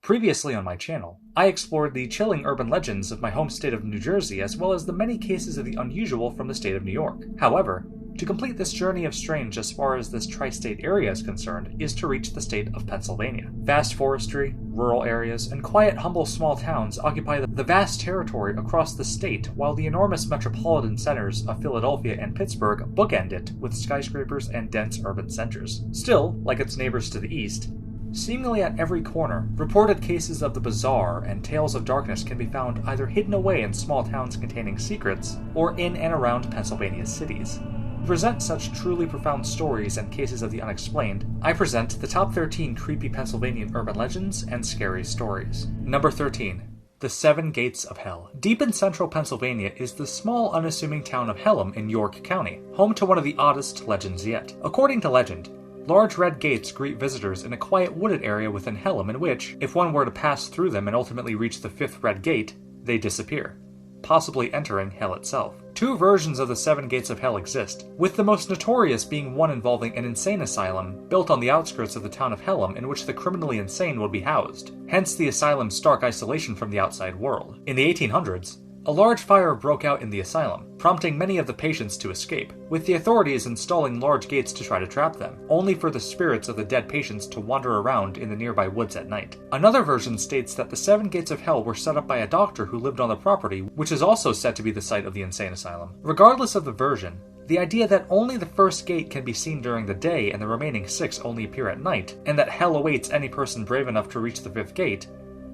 Previously on my channel, I explored the chilling urban legends of my home state of New Jersey as well as the many cases of the unusual from the state of New York. However, to complete this journey of strange as far as this tri-state area is concerned is to reach the state of Pennsylvania. Vast forestry, rural areas, and quiet, humble small towns occupy the vast territory across the state, while the enormous metropolitan centers of Philadelphia and Pittsburgh bookend it with skyscrapers and dense urban centers. Still, like its neighbors to the east, seemingly at every corner, reported cases of the bizarre and tales of darkness can be found either hidden away in small towns containing secrets or in and around Pennsylvania's cities. To present such truly profound stories and cases of the unexplained, I present the top 13 creepy Pennsylvanian urban legends and scary stories. Number 13. The Seven Gates of Hell. Deep in central Pennsylvania is the small, unassuming town of Pelham in York County, home to one of the oddest legends yet. According to legend, large red gates greet visitors in a quiet wooded area within Pelham in which, if one were to pass through them and ultimately reach the fifth red gate, they disappear, possibly entering hell itself. Two versions of the Seven Gates of Hell exist, with the most notorious being one involving an insane asylum built on the outskirts of the town of Pelham in which the criminally insane would be housed, hence the asylum's stark isolation from the outside world. In the 1800s, a large fire broke out in the asylum, prompting many of the patients to escape, with the authorities installing large gates to try to trap them, only for the spirits of the dead patients to wander around in the nearby woods at night. Another version states that the Seven Gates of Hell were set up by a doctor who lived on the property, which is also said to be the site of the insane asylum. Regardless of the version, the idea that only the first gate can be seen during the day and the remaining six only appear at night, and that hell awaits any person brave enough to reach the fifth gate,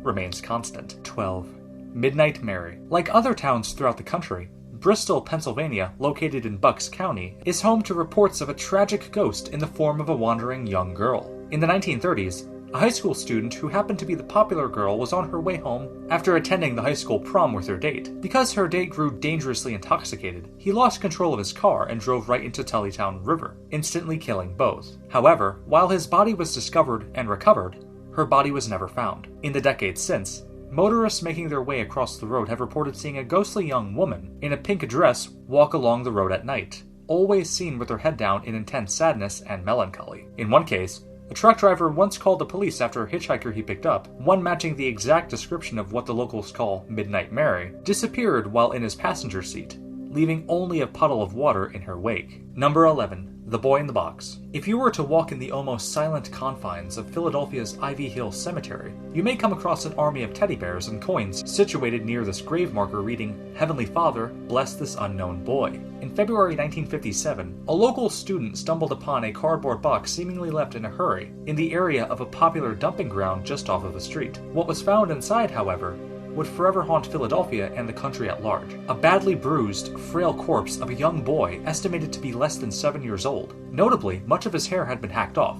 remains constant. 12. Midnight Mary. Like other towns throughout the country, Bristol, Pennsylvania, located in Bucks County, is home to reports of a tragic ghost in the form of a wandering young girl. In the 1930s, a high school student who happened to be the popular girl was on her way home after attending the high school prom with her date. Because her date grew dangerously intoxicated, he lost control of his car and drove right into Tullytown River, instantly killing both. However, while his body was discovered and recovered, her body was never found. In the decades since, motorists making their way across the road have reported seeing a ghostly young woman in a pink dress walk along the road at night, always seen with her head down in intense sadness and melancholy. In one case, a truck driver once called the police after a hitchhiker he picked up, one matching the exact description of what the locals call Midnight Mary, disappeared while in his passenger seat, leaving only a puddle of water in her wake. Number 11. The Boy in the Box. If you were to walk in the almost silent confines of Philadelphia's Ivy Hill Cemetery, you may come across an army of teddy bears and coins situated near this grave marker reading, "Heavenly Father, bless this unknown boy." In February 1957, a local student stumbled upon a cardboard box seemingly left in a hurry in the area of a popular dumping ground just off of the street. What was found inside, however, would forever haunt Philadelphia and the country at large. A badly bruised, frail corpse of a young boy estimated to be less than 7 years old. Notably, much of his hair had been hacked off,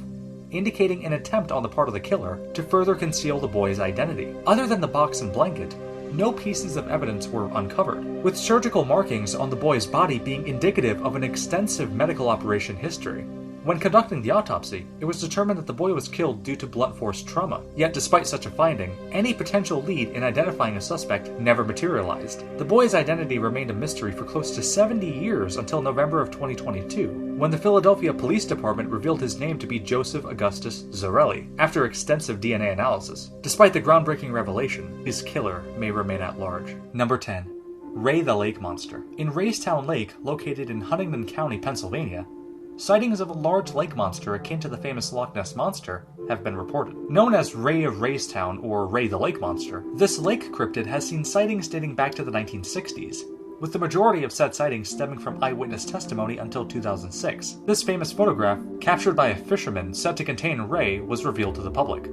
indicating an attempt on the part of the killer to further conceal the boy's identity. Other than the box and blanket, no pieces of evidence were uncovered, with surgical markings on the boy's body being indicative of an extensive medical operation history. When conducting the autopsy, it was determined that the boy was killed due to blunt force trauma. Yet despite such a finding, any potential lead in identifying a suspect never materialized. The boy's identity remained a mystery for close to 70 years until November of 2022, when the Philadelphia Police Department revealed his name to be Joseph Augustus Zarelli, after extensive DNA analysis. Despite the groundbreaking revelation, his killer may remain at large. Number 10. Ray the Lake Monster. In Raystown Lake, located in Huntingdon County, Pennsylvania, sightings of a large lake monster akin to the famous Loch Ness Monster have been reported. Known as Ray of Raystown or Ray the Lake Monster, this lake cryptid has seen sightings dating back to the 1960s, with the majority of said sightings stemming from eyewitness testimony until 2006. This famous photograph, captured by a fisherman said to contain Ray, was revealed to the public.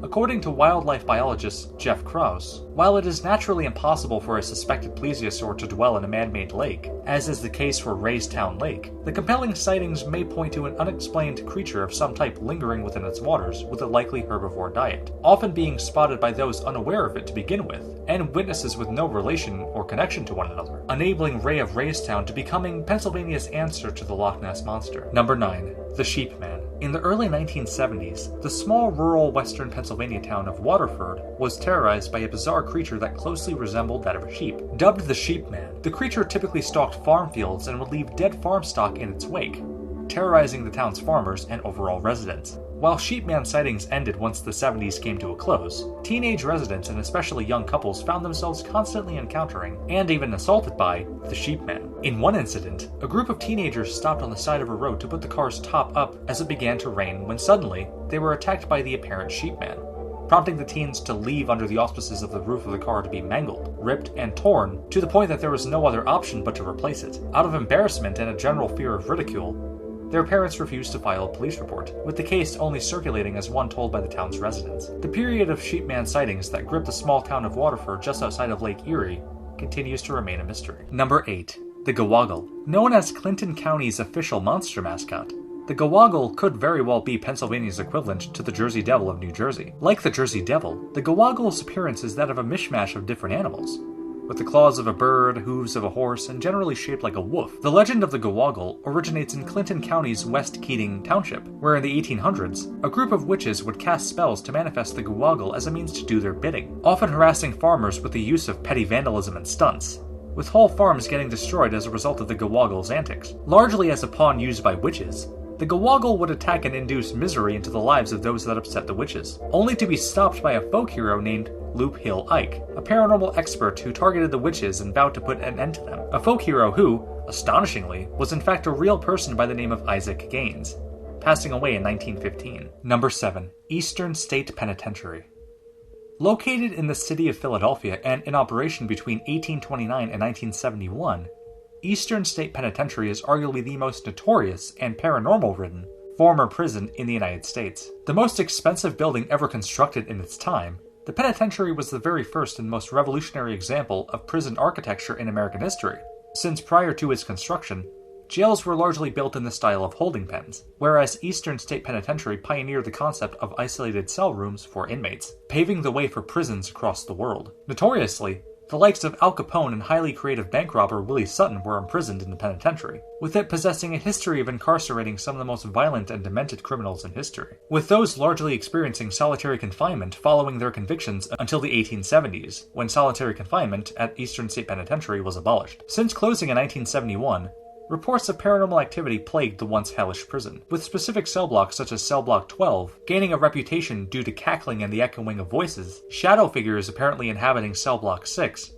According to wildlife biologist Jeff Krause, while it is naturally impossible for a suspected plesiosaur to dwell in a man-made lake, as is the case for Raystown Lake, the compelling sightings may point to an unexplained creature of some type lingering within its waters with a likely herbivore diet, often being spotted by those unaware of it to begin with, and witnesses with no relation or connection to one another, enabling Ray of Raystown to becoming Pennsylvania's answer to the Loch Ness Monster. Number 9. The Sheepman. In the early 1970s, the small rural western Pennsylvania town of Waterford was terrorized by a bizarre creature that closely resembled that of a sheep. Dubbed the Sheepman, the creature typically stalked farm fields and would leave dead farm stock in its wake, terrorizing the town's farmers and overall residents. While Sheepman sightings ended once the 70s came to a close, teenage residents and especially young couples found themselves constantly encountering, and even assaulted by, the Sheepman. In one incident, a group of teenagers stopped on the side of a road to put the car's top up as it began to rain when suddenly, they were attacked by the apparent Sheepman, prompting the teens to leave under the auspices of the roof of the car to be mangled, ripped, and torn, to the point that there was no other option but to replace it. Out of embarrassment and a general fear of ridicule, their parents refused to file a police report, with the case only circulating as one told by the town's residents. The period of Sheepman sightings that gripped the small town of Waterford just outside of Lake Erie continues to remain a mystery. Number 8. The Gagle. Known as Clinton County's official monster mascot, the Gagle could very well be Pennsylvania's equivalent to the Jersey Devil of New Jersey. Like the Jersey Devil, the Gagle's appearance is that of a mishmash of different animals, with the claws of a bird, hooves of a horse, and generally shaped like a wolf. The legend of the Gagle originates in Clinton County's West Keating Township, where in the 1800s, a group of witches would cast spells to manifest the Gagle as a means to do their bidding, often harassing farmers with the use of petty vandalism and stunts, with whole farms getting destroyed as a result of the Gagle's antics. Largely as a pawn used by witches, the Gagle would attack and induce misery into the lives of those that upset the witches, only to be stopped by a folk hero named Loop Hill Ike, a paranormal expert who targeted the witches and vowed to put an end to them. A folk hero who, astonishingly, was in fact a real person by the name of Isaac Gaines, passing away in 1915. Number 7. Eastern State Penitentiary. Located in the city of Philadelphia and in operation between 1829 and 1971, Eastern State Penitentiary is arguably the most notorious and paranormal-ridden former prison in the United States. The most expensive building ever constructed in its time, the penitentiary was the very first and most revolutionary example of prison architecture in American history, since prior to its construction, jails were largely built in the style of holding pens, whereas Eastern State Penitentiary pioneered the concept of isolated cell rooms for inmates, paving the way for prisons across the world. Notoriously, the likes of Al Capone and highly creative bank robber Willie Sutton were imprisoned in the penitentiary, with it possessing a history of incarcerating some of the most violent and demented criminals in history, with those largely experiencing solitary confinement following their convictions until the 1870s, when solitary confinement at Eastern State Penitentiary was abolished. Since closing in 1971, reports of paranormal activity plagued the once hellish prison, with specific cell blocks such as Cell Block 12 gaining a reputation due to cackling and the echoing of voices, shadow figures apparently inhabiting Cell Block 6,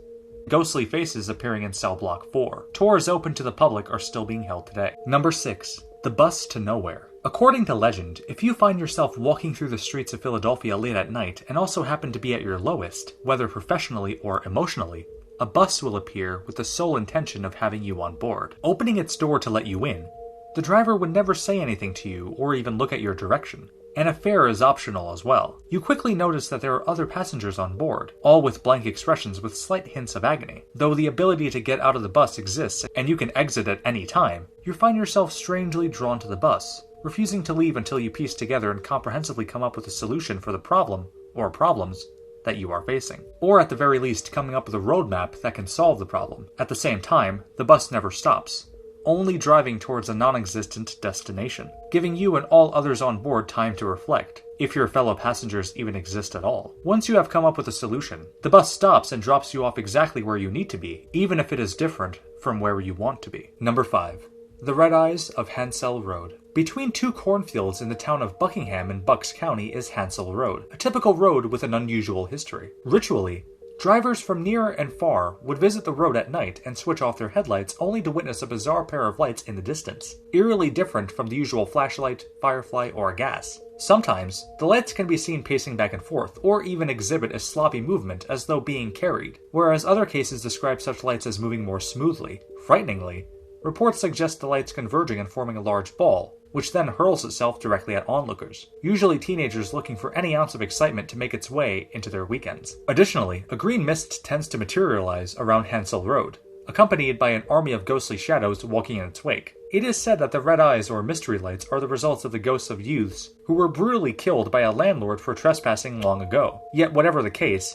ghostly faces appearing in Cell Block 4. Tours open to the public are still being held today. Number 6. The Bus to Nowhere. According to legend, if you find yourself walking through the streets of Philadelphia late at night and also happen to be at your lowest, whether professionally or emotionally, a bus will appear with the sole intention of having you on board. Opening its door to let you in, the driver would never say anything to you or even look at your direction, and a fare is optional as well. You quickly notice that there are other passengers on board, all with blank expressions with slight hints of agony. Though the ability to get out of the bus exists and you can exit at any time, you find yourself strangely drawn to the bus, refusing to leave until you piece together and comprehensively come up with a solution for the problem, or problems, that you are facing. Or at the very least, coming up with a roadmap that can solve the problem. At the same time, the bus never stops, only driving towards a non-existent destination, giving you and all others on board time to reflect, if your fellow passengers even exist at all. Once you have come up with a solution, the bus stops and drops you off exactly where you need to be, even if it is different from where you want to be. Number 5. The Red Eyes of Hansel Road. Between two cornfields in the town of Buckingham in Bucks County is Hansel Road, a typical road with an unusual history. Ritually, drivers from near and far would visit the road at night and switch off their headlights only to witness a bizarre pair of lights in the distance, eerily different from the usual flashlight, firefly, or gas. Sometimes, the lights can be seen pacing back and forth, or even exhibit a sloppy movement as though being carried, whereas other cases describe such lights as moving more smoothly. Frighteningly, reports suggest the lights converging and forming a large ball, which then hurls itself directly at onlookers, usually teenagers looking for any ounce of excitement to make its way into their weekends. Additionally, a green mist tends to materialize around Hansel Road, accompanied by an army of ghostly shadows walking in its wake. It is said that the red eyes or mystery lights are the results of the ghosts of youths who were brutally killed by a landlord for trespassing long ago. Yet whatever the case,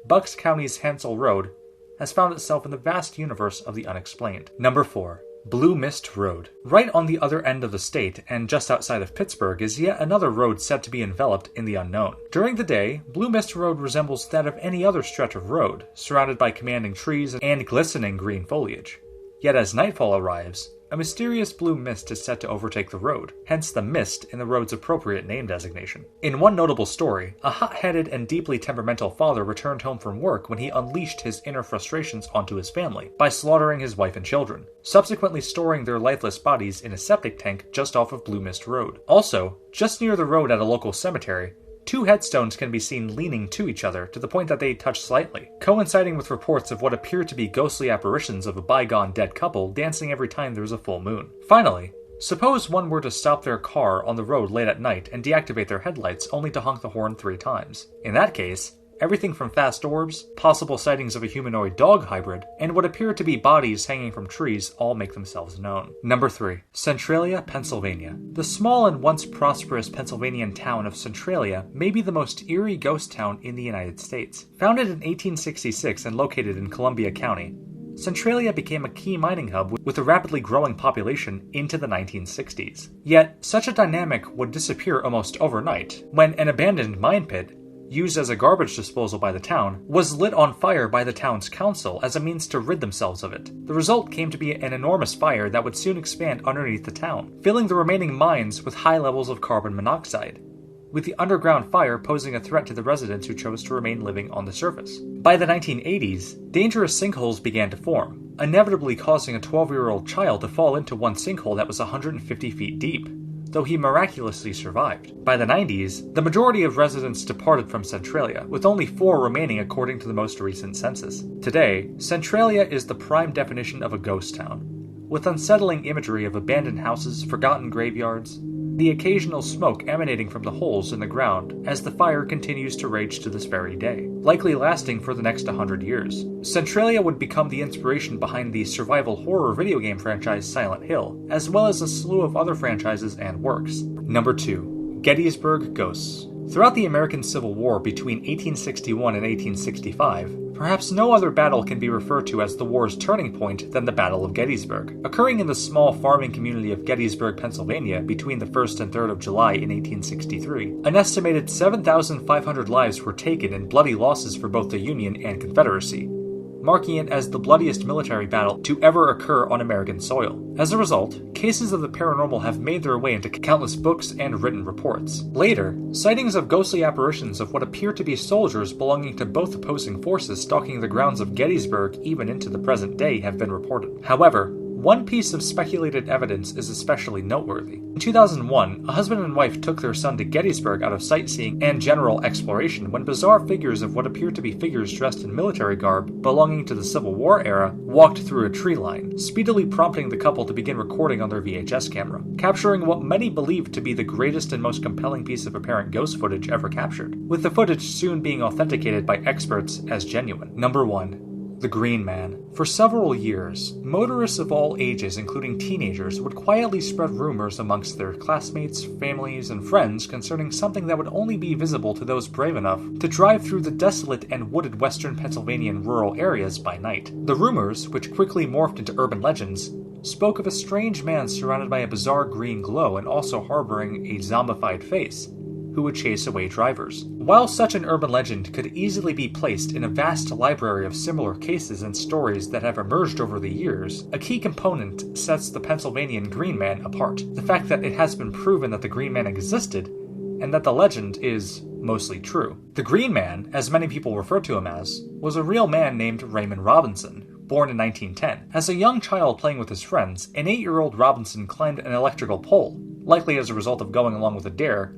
Bucks County's Hansel Road has found itself in the vast universe of the unexplained. Number 4. Blue Mist Road. Right on the other end of the state, and just outside of Pittsburgh, is yet another road said to be enveloped in the unknown. During the day, Blue Mist Road resembles that of any other stretch of road, surrounded by commanding trees and glistening green foliage. Yet as nightfall arrives, a mysterious blue mist is set to overtake the road, hence the mist in the road's appropriate name designation. In one notable story, a hot-headed and deeply temperamental father returned home from work when he unleashed his inner frustrations onto his family by slaughtering his wife and children, subsequently storing their lifeless bodies in a septic tank just off of Blue Mist Road. Also, just near the road at a local cemetery, 2 headstones can be seen leaning to each other to the point that they touch slightly, coinciding with reports of what appear to be ghostly apparitions of a bygone dead couple dancing every time there is a full moon. Finally, suppose one were to stop their car on the road late at night and deactivate their headlights only to honk the horn 3 times. In that case, everything from fast orbs, possible sightings of a humanoid dog hybrid, and what appear to be bodies hanging from trees all make themselves known. Number 3. Centralia, Pennsylvania. The small and once prosperous Pennsylvanian town of Centralia may be the most eerie ghost town in the United States. Founded in 1866 and located in Columbia County, Centralia became a key mining hub with a rapidly growing population into the 1960s. Yet, such a dynamic would disappear almost overnight when an abandoned mine pit, used as a garbage disposal by the town, was lit on fire by the town's council as a means to rid themselves of it. The result came to be an enormous fire that would soon expand underneath the town, filling the remaining mines with high levels of carbon monoxide, with the underground fire posing a threat to the residents who chose to remain living on the surface. By the 1980s, dangerous sinkholes began to form, inevitably causing a 12-year-old child to fall into one sinkhole that was 150 feet deep, though he miraculously survived. By the 90s, the majority of residents departed from Centralia, with only 4 remaining according to the most recent census. Today, Centralia is the prime definition of a ghost town, with unsettling imagery of abandoned houses, forgotten graveyards, the occasional smoke emanating from the holes in the ground as the fire continues to rage to this very day, likely lasting for the next 100 years. Centralia would become the inspiration behind the survival horror video game franchise Silent Hill, as well as a slew of other franchises and works. Number 2. Gettysburg Ghosts. Throughout the American Civil War between 1861 and 1865, perhaps no other battle can be referred to as the war's turning point than the Battle of Gettysburg. Occurring in the small farming community of Gettysburg, Pennsylvania between the 1st and 3rd of July in 1863, an estimated 7,500 lives were taken in bloody losses for both the Union and Confederacy, marking it as the bloodiest military battle to ever occur on American soil. As a result, cases of the paranormal have made their way into countless books and written reports. Later, sightings of ghostly apparitions of what appear to be soldiers belonging to both opposing forces stalking the grounds of Gettysburg even into the present day have been reported. However, one piece of speculated evidence is especially noteworthy. In 2001, a husband and wife took their son to Gettysburg out of sightseeing and general exploration when bizarre figures of what appeared to be figures dressed in military garb belonging to the Civil War era walked through a tree line, speedily prompting the couple to begin recording on their VHS camera, capturing what many believed to be the greatest and most compelling piece of apparent ghost footage ever captured, with the footage soon being authenticated by experts as genuine. Number 1. The Green Man. For several years, motorists of all ages, including teenagers, would quietly spread rumors amongst their classmates, families, and friends concerning something that would only be visible to those brave enough to drive through the desolate and wooded western Pennsylvanian rural areas by night. The rumors, which quickly morphed into urban legends, spoke of a strange man surrounded by a bizarre green glow and also harboring a zombified face, who would chase away drivers. While such an urban legend could easily be placed in a vast library of similar cases and stories that have emerged over the years, a key component sets the Pennsylvanian Green Man apart: the fact that it has been proven that the Green Man existed, and that the legend is mostly true. The Green Man, as many people refer to him as, was a real man named Raymond Robinson, born in 1910. As a young child playing with his friends, an 8-year-old Robinson climbed an electrical pole, likely as a result of going along with a dare,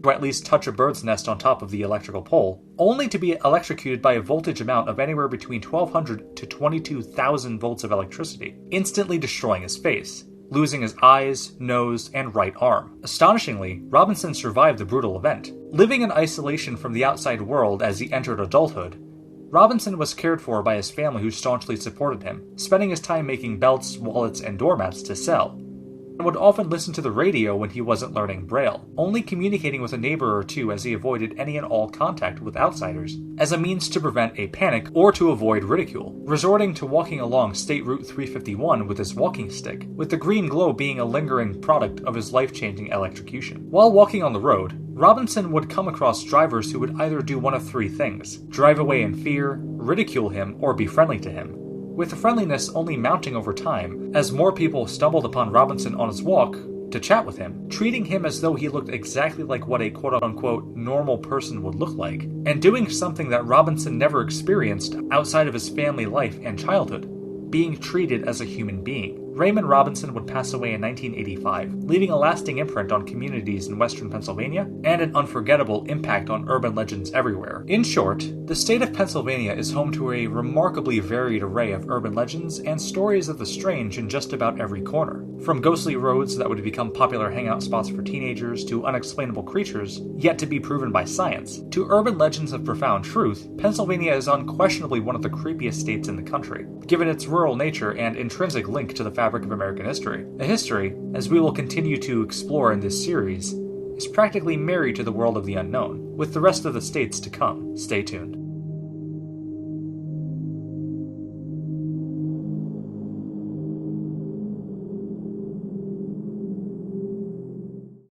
to at least touch a bird's nest on top of the electrical pole, only to be electrocuted by a voltage amount of anywhere between 1,200 to 22,000 volts of electricity, instantly destroying his face, losing his eyes, nose, and right arm. Astonishingly, Robinson survived the brutal event. Living in isolation from the outside world as he entered adulthood, Robinson was cared for by his family who staunchly supported him, spending his time making belts, wallets, and doormats to sell, and would often listen to the radio when he wasn't learning Braille, only communicating with a neighbor or two as he avoided any and all contact with outsiders, as a means to prevent a panic or to avoid ridicule, resorting to walking along State Route 351 with his walking stick, with the green glow being a lingering product of his life-changing electrocution. While walking on the road, Robinson would come across drivers who would either do one of 3 things: drive away in fear, ridicule him, or be friendly to him, with the friendliness only mounting over time as more people stumbled upon Robinson on his walk to chat with him, treating him as though he looked exactly like what a quote-unquote normal person would look like, and doing something that Robinson never experienced outside of his family life and childhood, being treated as a human being. Raymond Robinson would pass away in 1985, leaving a lasting imprint on communities in western Pennsylvania and an unforgettable impact on urban legends everywhere. In short, the state of Pennsylvania is home to a remarkably varied array of urban legends and stories of the strange in just about every corner. From ghostly roads that would become popular hangout spots for teenagers to unexplainable creatures yet to be proven by science, to urban legends of profound truth, Pennsylvania is unquestionably one of the creepiest states in the country, given its rural nature and intrinsic link to the fabric of American history. A history, as we will continue to explore in this series, is practically married to the world of the unknown, with the rest of the states to come. Stay tuned.